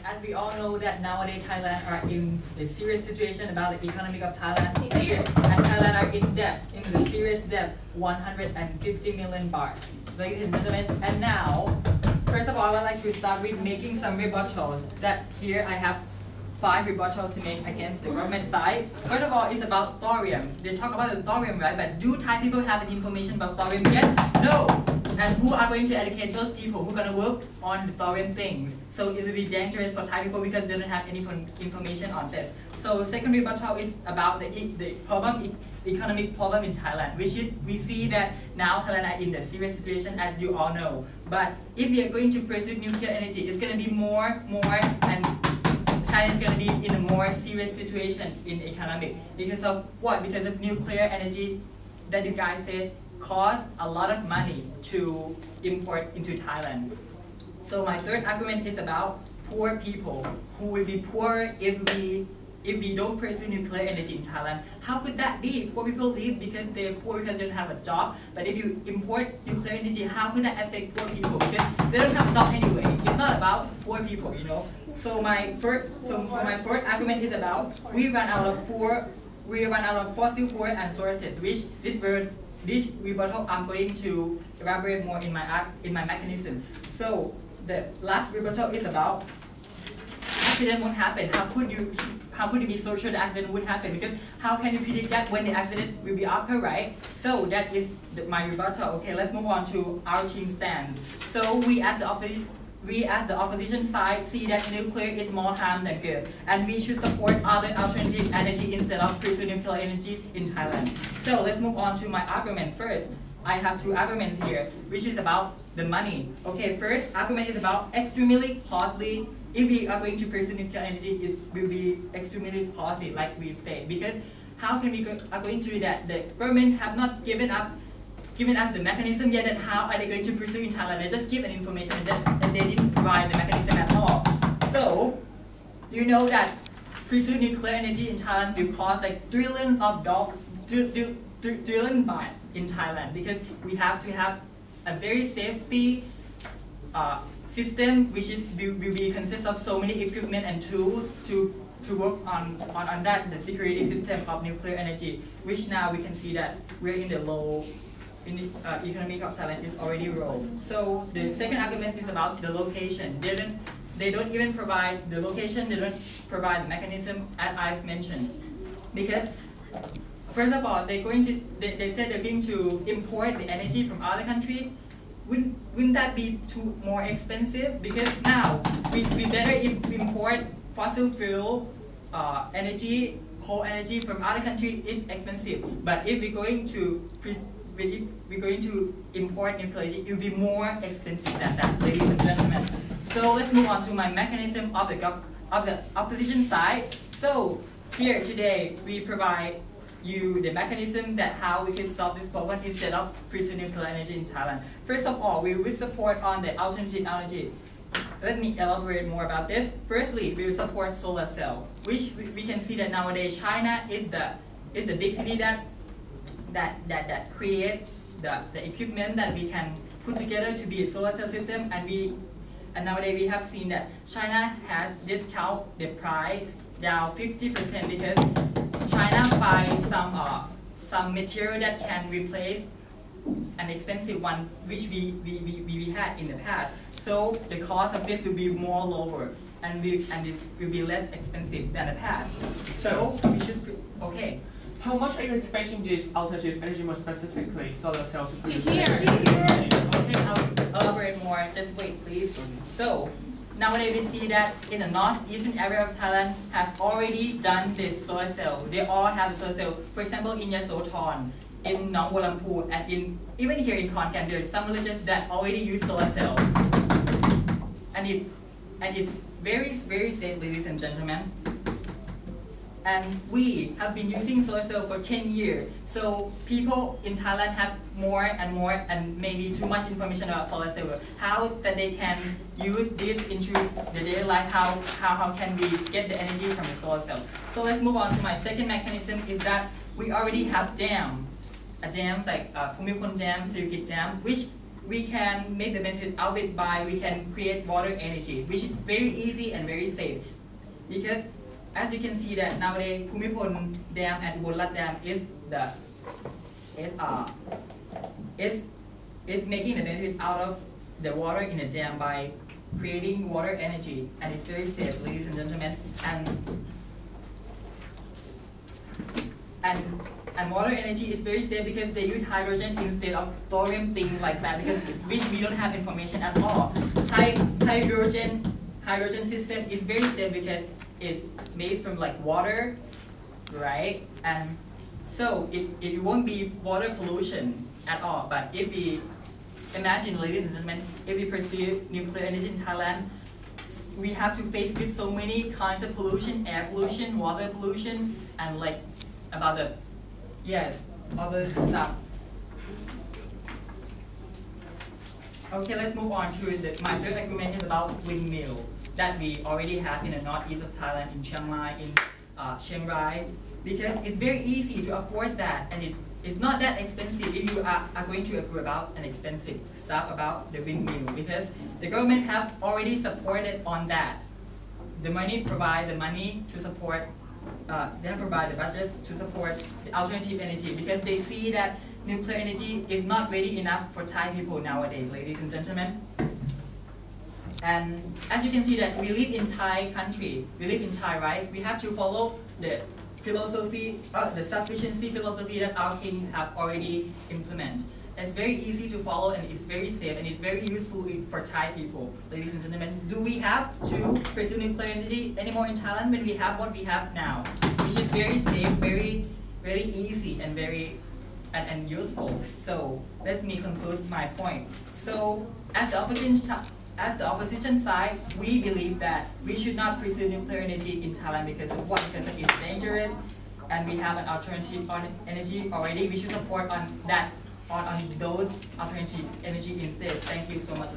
as we all know that nowadays Thailand are in a serious situation about the economy of Thailand, and Thailand are in debt, in the serious debt, 150 million baht. Ladies and gentlemen, and now, first of all, I would like to start with making some rebuttals. That here I have 5 rebuttals to make against the government side. First of all, it's about thorium. They talk about the thorium, right? But do Thai people have any information about thorium yet? No. And who are going to educate those people who are going to work on the thorium things? So it will be dangerous for Thai people because they don't have any information on this. So second rebuttal is about the problem, economic problem in Thailand, which is we see that now Thailand are in a serious situation, as you all know. But if we are going to pursue nuclear energy, it's going to be more, and Thailand is going to be in a more serious situation in economic. Because of what? Because of nuclear energy that you guys said cost a lot of money to import into Thailand. So my third argument is about poor people who will be poorer if we don't pursue nuclear energy in Thailand. How could that be? Poor people leave because they're poor because they don't have a job. But if you import nuclear energy, how could that affect poor people? Because they don't have a job anyway. It's not about poor people, you know. So my fourth argument is about we run out of fossil fuel and sources, which this rebuttal I'm going to elaborate more in my mechanism. So the last rebuttal is about accident won't happen. How could you be so sure the accident wouldn't happen? Because how can you predict that when the accident will be occur, right? So that is my rebuttal. Okay, let's move on to our team stance. So we as the opposition side see that nuclear is more harm than good, and we should support other alternative energy instead of pursuing nuclear energy in Thailand. So let's move on to my argument first. I have 2 arguments here, which is about the money. Okay, first argument is about extremely costly. If we are going to pursue nuclear energy, it will be extremely costly, like we say. Because how can we are going to do that? The government have not given us the mechanism yet, and how are they going to pursue in Thailand? They just give an information and they didn't provide the mechanism at all. So, you know that pursue nuclear energy in Thailand will cost like trillions of dollars, trillion baht in Thailand, because we have to have a very safety system which will consist of so many equipment and tools to work on that, the security system of nuclear energy, which now we can see that we're in the low. In the economy of Thailand is already low. So the second argument is about the location. They don't even provide the location. They don't provide the mechanism as I've mentioned. Because first of all, they said they're going to import the energy from other countries. Wouldn't that be more expensive? Because now we better import fossil fuel energy, coal energy from other countries is expensive. But if we're going to import nuclear energy, it will be more expensive than that, ladies and gentlemen. So let's move on to my mechanism of the opposition side. So here today we provide you the mechanism that how we can solve this problem instead of pursuing nuclear energy in Thailand. First of all, we will support on the alternative energy. Let me elaborate more about this. Firstly, we will support solar cell, which we can see that nowadays China is the big city that create the equipment that we can put together to be a solar cell system, and nowadays we have seen that China has discount the price down 50% because China buys some material that can replace an expensive one which we had in the past. So the cost of this will be more lower, and it will be less expensive than the past. So we should okay. How much are you expecting this alternative energy, more specifically solar cell, to produce? Okay, I'll elaborate more. Just wait, please. So nowadays we see that in the northeastern area of Thailand have already done this solar cell. They all have solar cell. For example, in Yasothon, in Round1LO, and even here in Khon Kaen, there are some villages that already use solar cell, and it's very, very safe, ladies and gentlemen. And we have been using solar cell for 10 years. So people in Thailand have more and maybe too much information about solar cell. How that they can use this into their daily life, how can we get the energy from the solar cell. So let's move on to my second mechanism is that we already have dams like Pumipon Dam, Sirikit Dam, which we can make the benefit of it by we can create water energy, which is very easy and very safe. Because as you can see that nowadays Bhumipol Dam and Bonlat Dam is making the benefit out of the water in the dam by creating water energy, and it's very safe, ladies and gentlemen. And water energy is very safe because they use hydrogen instead of thorium, things like that, because which we don't have information at all. Hydrogen system is very safe because it's made from like water, right? And so it won't be water pollution at all. But if we imagine, ladies and gentlemen, if we pursue nuclear energy in Thailand, we have to face with so many kinds of pollution: air pollution, water pollution, and like about the other stuff. Okay, let's move on to my third argument is about windmill that we already have in the northeast of Thailand, in Chiang Mai, in Chiang Rai, because it's very easy to afford that, and it's not that expensive if you are going to agree about an expensive stuff about the windmill, because the government have already supported on that. The money provide the money to support, they have provided the budgets to support the alternative energy, because they see that nuclear energy is not ready enough for Thai people nowadays, ladies and gentlemen. And as you can see that we live in Thai country, we live in Thai, right? We have to follow the philosophy, the sufficiency philosophy that our king have already implemented. It's very easy to follow, and it's very safe, and it's very useful for Thai people. Ladies and gentlemen, do we have to pursue nuclear energy anymore in Thailand when we have what we have now, which is very safe, very easy, and very and useful? So let me conclude my point. So as the opposition side, we believe that we should not pursue nuclear energy in Thailand because of what? Because it's dangerous, and we have an alternative energy already. We should support on that, on those alternative energy instead. Thank you so much.